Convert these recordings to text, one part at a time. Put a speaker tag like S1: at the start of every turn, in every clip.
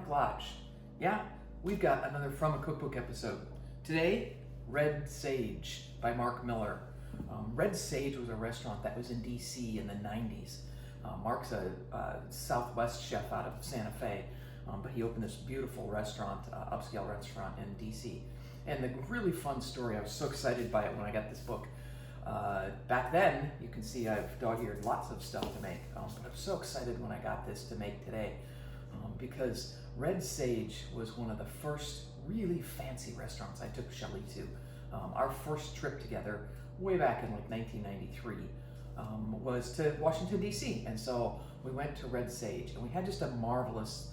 S1: Lodge. Yeah, we've got another From a Cookbook episode. Today, Red Sage by Mark Miller. Red Sage was a restaurant that was in DC in the 90s. Mark's a Southwest chef out of Santa Fe, but he opened this beautiful restaurant, upscale restaurant in DC. And the really fun story, I was so excited by it when I got this book. Back then, you can see I've dog-eared lots of stuff to make, but I was so excited when I got this to make today because Red Sage was one of the first really fancy restaurants I took Shelly to. Our first trip together, way back in like 1993, was to Washington, D.C. And so we went to Red Sage and we had just a marvelous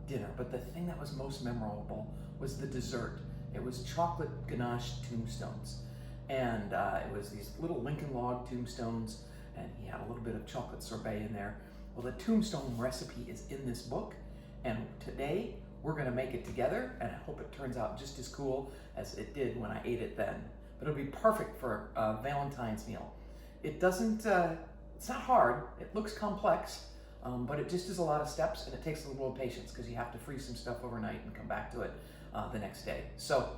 S1: dinner. But the thing that was most memorable was the dessert. It was chocolate ganache tombstones. And it was these little Lincoln log tombstones, and he had a little bit of chocolate sorbet in there. Well, the tombstone recipe is in this book, and today we're gonna make it together, and I hope it turns out just as cool as it did when I ate it then. But it'll be perfect for a Valentine's meal. It doesn't, it's not hard, it looks complex, but it just is a lot of steps, and it takes a little patience because you have to freeze some stuff overnight and come back to it the next day. So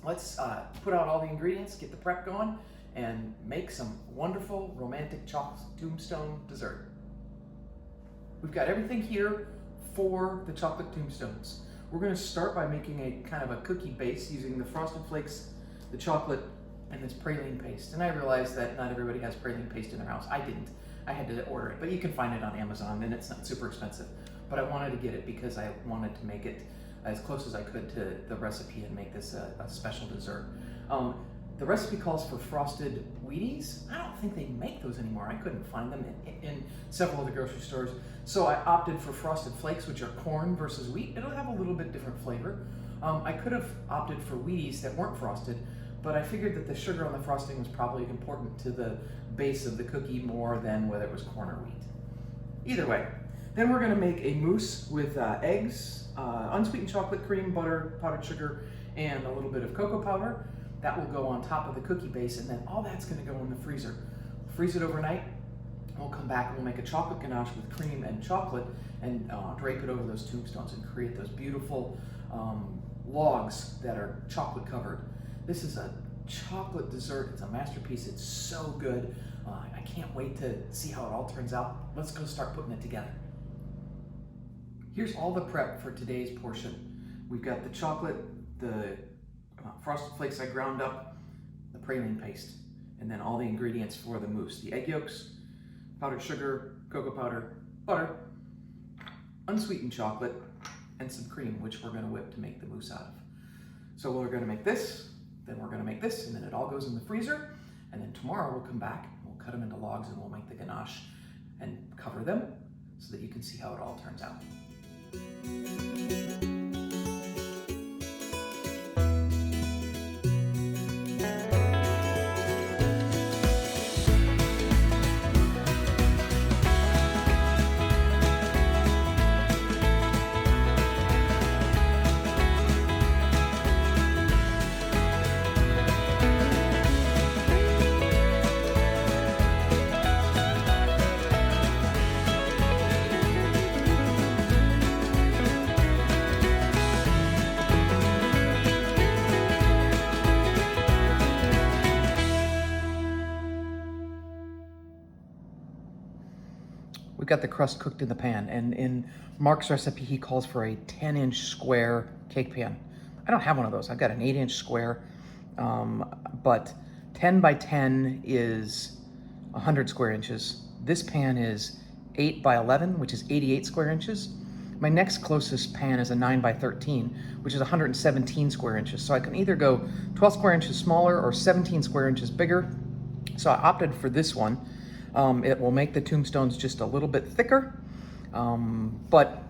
S1: let's put out all the ingredients, get the prep going, and make some wonderful romantic chocolate tombstone dessert. We've got everything here for the chocolate tombstones. We're going to start by making a kind of a cookie base using the frosted flakes, the chocolate, and this praline paste. And I realized that not everybody has praline paste in their house. I didn't. I had to order it, but you can find it on Amazon, and it's not super expensive. But I wanted to get it because I wanted to make it as close as I could to the recipe and make this a special dessert. The recipe calls for frosted Wheaties. I don't think they make those anymore. I couldn't find them in several of the grocery stores. So I opted for frosted flakes, which are corn versus wheat. It'll have a little bit different flavor. I could have opted for Wheaties that weren't frosted, but I figured that the sugar on the frosting was probably important to the base of the cookie more than whether it was corn or wheat. Either way. Then we're gonna make a mousse with eggs, unsweetened chocolate cream, butter, powdered sugar, and a little bit of cocoa powder. That will go on top of the cookie base, and then all that's gonna go in the freezer. Freeze it overnight, we'll come back and we'll make a chocolate ganache with cream and chocolate and drape it over those tombstones and create those beautiful logs that are chocolate covered. This is a chocolate dessert, it's a masterpiece, it's so good. I can't wait to see how it all turns out. Let's go start putting it together. Here's all the prep for today's portion. We've got the chocolate, the frosted flakes I ground up, the praline paste, and then all the ingredients for the mousse. The egg yolks, powdered sugar, cocoa powder, butter, unsweetened chocolate, and some cream, which we're gonna whip to make the mousse out of. So we're gonna make this, then we're gonna make this, and then it all goes in the freezer. And then tomorrow we'll come back, we'll cut them into logs, and we'll make the ganache and cover them so that you can see how it all turns out. We've got the crust cooked in the pan, and in Mark's recipe, he calls for a 10-inch square cake pan. I don't have one of those. I've got an 8-inch square, but 10 by 10 is 100 square inches. This pan is 8 by 11, which is 88 square inches. My next closest pan is a 9 by 13, which is 117 square inches. So I can either go 12 square inches smaller or 17 square inches bigger. So I opted for this one. It will make the tombstones just a little bit thicker, but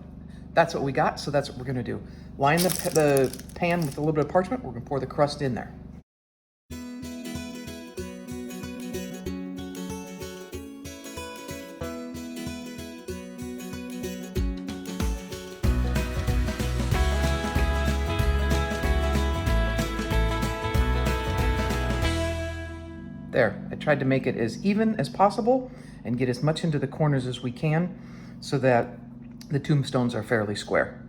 S1: that's what we got, so that's what we're gonna do. Line the pan with a little bit of parchment, we're gonna pour the crust in there. There, I tried to make it as even as possible and get as much into the corners as we can so that the tombstones are fairly square.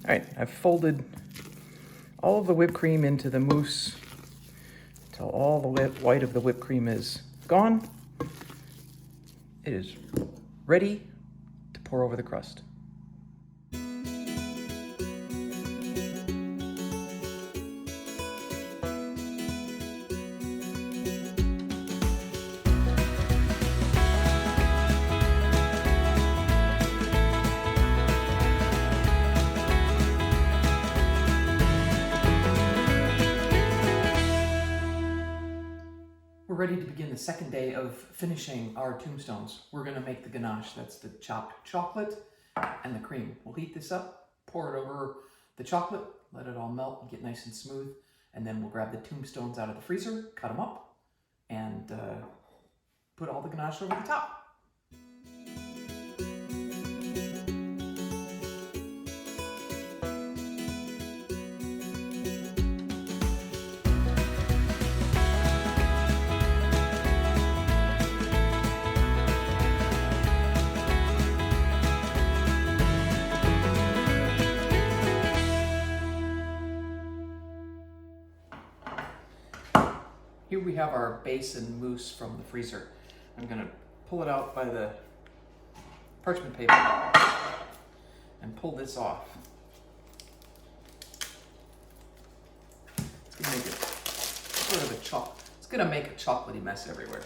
S1: right, I've folded all of the whipped cream into the mousse until all the white of the whipped cream is gone. It is ready to pour over the crust. We're ready to begin the second day of finishing our tombstones. We're going to make the ganache. That's the chopped chocolate and the cream. We'll heat this up, pour it over the chocolate, let it all melt and get nice and smooth, and then we'll grab the tombstones out of the freezer, cut them up, and put all the ganache over the top. Here we have our base and mousse from the freezer. I'm going to pull it out by the parchment paper and pull this off. It's going to make it sort of it's going to make a chocolatey mess everywhere.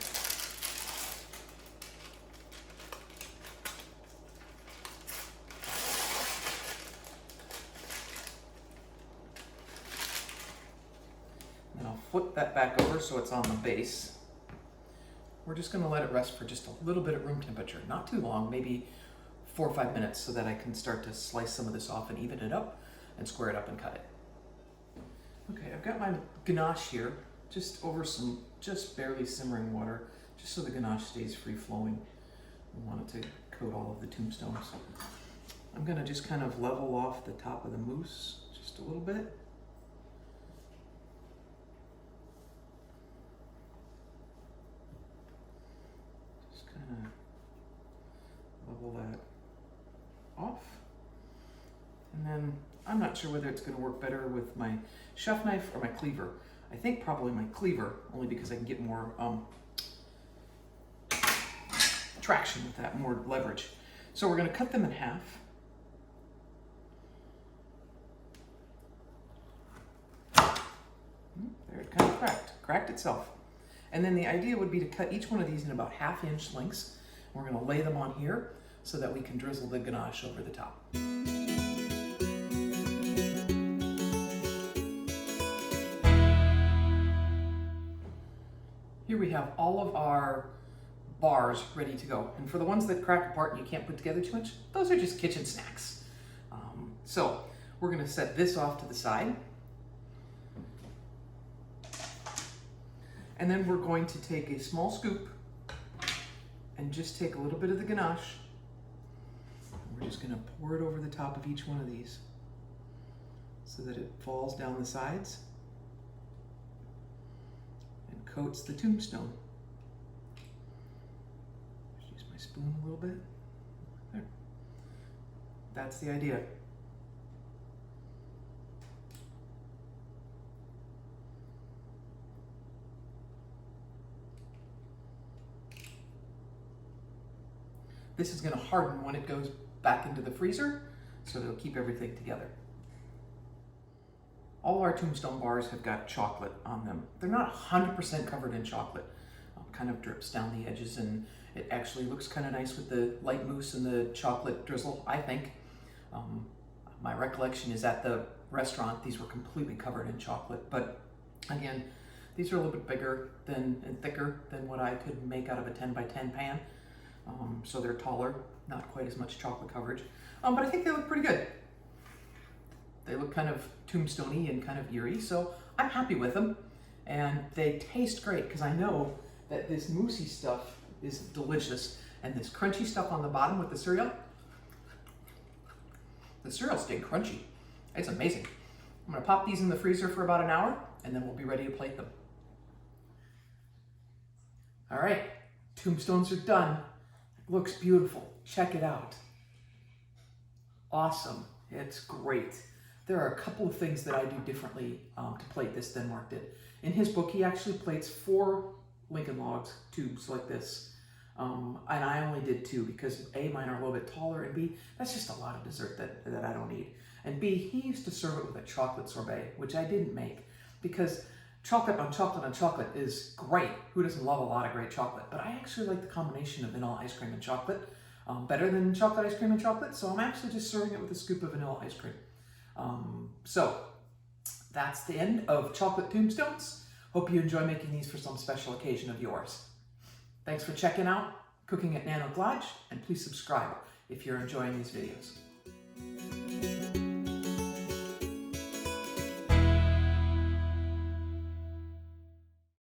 S1: Flip that back over so it's on the base. We're just going to let it rest for just a little bit at room temperature, not too long, maybe 4 or 5 minutes, so that I can start to slice some of this off and even it up and square it up and cut it. Okay, I've got my ganache here, just over some just barely simmering water, just so the ganache stays free flowing. I want it to coat all of the tombstones. I'm going to just kind of level off the top of the mousse just a little bit. Level that off, and then I'm not sure whether it's going to work better with my chef knife or my cleaver. I think probably my cleaver, only because I can get more traction with that, more leverage. So we're going to cut them in half. There, it kind of cracked itself. And then the idea would be to cut each one of these in about 1/2 inch lengths. We're going to lay them on here so that we can drizzle the ganache over the top. Here we have all of our bars ready to go. And for the ones that crack apart and you can't put together too much, those are just kitchen snacks. So we're going to set this off to the side. And then we're going to take a small scoop and just take a little bit of the ganache. We're just going to pour it over the top of each one of these so that it falls down the sides and coats the tombstone. Just use my spoon a little bit. There. That's the idea. This is going to harden when it goes back into the freezer, so it'll keep everything together. All our tombstone bars have got chocolate on them. They're not 100% covered in chocolate. Kind of drips down the edges, and it actually looks kind of nice with the light mousse and the chocolate drizzle, I think. My recollection is at the restaurant, these were completely covered in chocolate, but again, these are a little bit bigger and thicker than what I could make out of a 10 by 10 pan. So they're taller, not quite as much chocolate coverage, but I think they look pretty good. They look kind of tombstone-y and kind of eerie, so I'm happy with them. And they taste great, because I know that this moussey stuff is delicious, and this crunchy stuff on the bottom with the cereal stayed crunchy. It's amazing. I'm gonna pop these in the freezer for about an hour, and then we'll be ready to plate them. All right, tombstones are done. Looks beautiful. Check it out. Awesome. It's great. There are a couple of things that I do differently to plate this than Mark did. In his book, he actually plates 4 Lincoln Logs tubes like this. And I only did 2 because A, mine are a little bit taller, and B, that's just a lot of dessert that I don't need. And B, he used to serve it with a chocolate sorbet, which I didn't make because chocolate on chocolate on chocolate is great. Who doesn't love a lot of great chocolate? But I actually like the combination of vanilla ice cream and chocolate better than chocolate ice cream and chocolate, so I'm actually just serving it with a scoop of vanilla ice cream. So that's the end of chocolate tombstones. Hope you enjoy making these for some special occasion of yours. Thanks for checking out Cooking at Nano Glodge, and please subscribe if you're enjoying these videos.